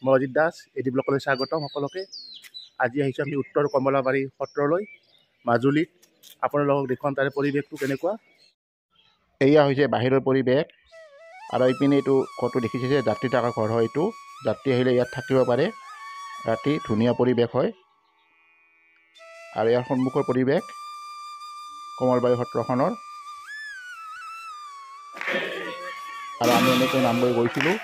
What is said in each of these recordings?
মই অজিত দাস, এডি ব্লকলৈ স্বাগতম সকলোকে। আজি আহিছোঁ আমি উত্তৰ কমলাবাৰী সত্ৰলৈ, মাজুলীত। আপোনালোকক দেখুৱাম তাৰে পৰিৱেশটো কেনেকুৱা। এয়া হৈছে বাহিৰৰ পৰিৱেশ। আৰু এইপিনে এইটো ঘৰটো দেখিছে যে যাত্ৰী থকা ঘৰ হয়। এইটো যাত্ৰী আহিলে ইয়াত থাকিব পাৰে। ৰাতি ধুনীয়া পৰিৱেশ হয়। আৰু ইয়াৰ সন্মুখৰ পৰিৱেশ কমলবাৰী সত্ৰখনৰ। আৰু আমি এনেকৈ নাম লৈ গৈছিলোঁ।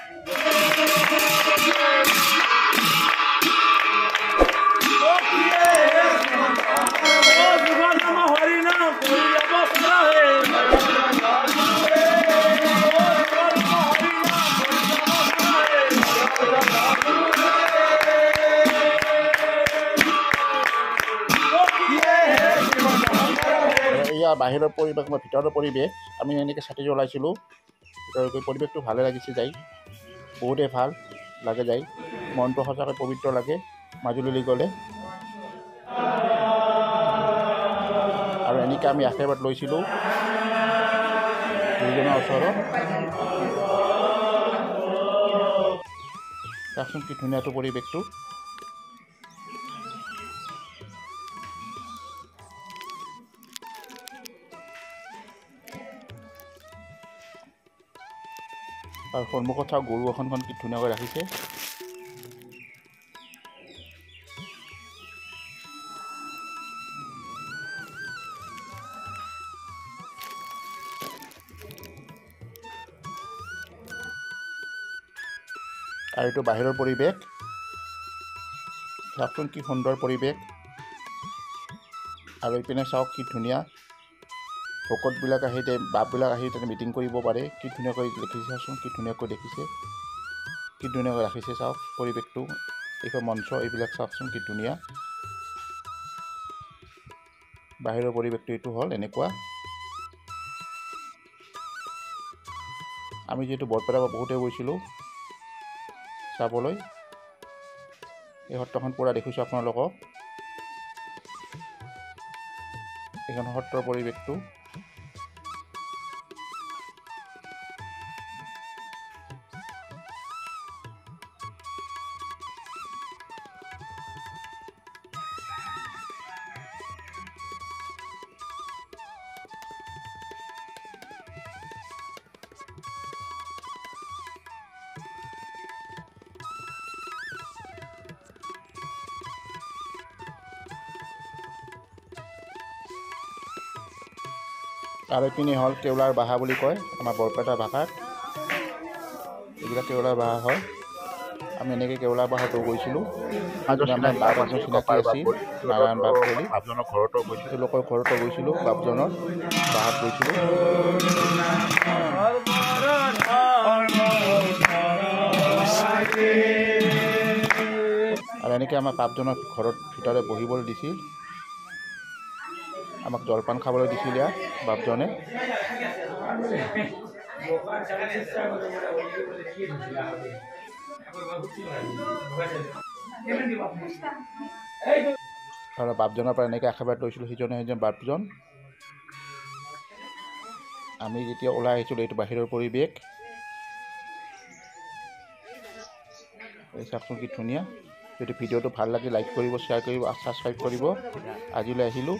এয়া বাহিৰৰ পৰিৱেশ, মই ভিতৰৰ পৰিৱেশ। আমি এনেকৈ চাকি জ্বলাইছিলোঁ। ভিতৰকৈ পৰিৱেশটো ভালে লাগিছে যাই, বহুতেই ভাল লাগে যাই। মনটো সঁচাকৈ পবিত্ৰ লাগে মাজুলীলৈ গ'লে। আৰু এনেকৈ আমি আশীৰ্বাদ লৈছিলোঁ দুইজনৰ ওচৰত। চাওকচোন কি ধুনীয়াটো পৰিৱেশটো। আৰু সন্মুখত চাওক গৰু এখনখন কি ধুনীয়াকৈ ৰাখিছে। আৰু এইটো বাহিৰৰ পৰিৱেশ। চাওকচোন কি সুন্দৰ পৰিৱেশ। আৰু এইপিনে চাওক কি ধুনীয়া। ভকতবিলাক আহি বাপবিলাক আহি তাতে মিটিং কৰিব পাৰে। কি ধুনীয়াকৈ দেখিছে চাওকচোন, কি ধুনীয়াকৈ দেখিছে, কি ধুনীয়াকৈ ৰাখিছে চাওক পৰিৱেশটো। এইখন মঞ্চ, এইবিলাক চাওকচোন কি ধুনীয়া। বাহিৰৰ পৰিৱেশটো এইটো হ'ল এনেকুৱা। আমি যিহেতু বৰপেটাৰ পৰা বহুতে গৈছিলোঁ চাবলৈ। এই সত্ৰখন পূৰা দেখিছোঁ আপোনালোকক। এইখন সত্ৰৰ পৰিৱেশটো। আৰু এইপিনে হ'ল কেওলাৰ বাহা বুলি কয় আমাৰ বৰপেটা ভাষাত। এইবিলাক কেওলাৰ বাহা হয়। আমি এনেকৈ কেওলাৰ বাহাটো গৈছিলোঁ। আমাৰ বাপ এজন চিনাকি আছিল, নাৰায়ণ বাপ বুলি। তেওঁলোকৰ ঘৰতো গৈছিলোঁ, বাপজনৰ বাহাত গৈছিলোঁ। আৰু এনেকৈ আমাৰ বাপজনৰ ঘৰত ভিতৰে বহিবলৈ দিছিল। আমাক জলপান খাবলৈ দিছিল ইয়াত বাপজনে। আৰু বাপজনৰ পৰা এনেকৈ আশীৰ্বাদ লৈছিলোঁ সিজন বাপজন। আমি যেতিয়া ওলাই আহিছিলোঁ, এইটো বাহিৰৰ পৰিৱেশ। এই চাওকচোন কি ধুনীয়া। যদি ভিডিঅ'টো ভাল লাগে লাইক কৰিব, শ্বেয়াৰ কৰিব, ছাবস্ক্ৰাইব কৰিব। আজিলৈ আহিলোঁ।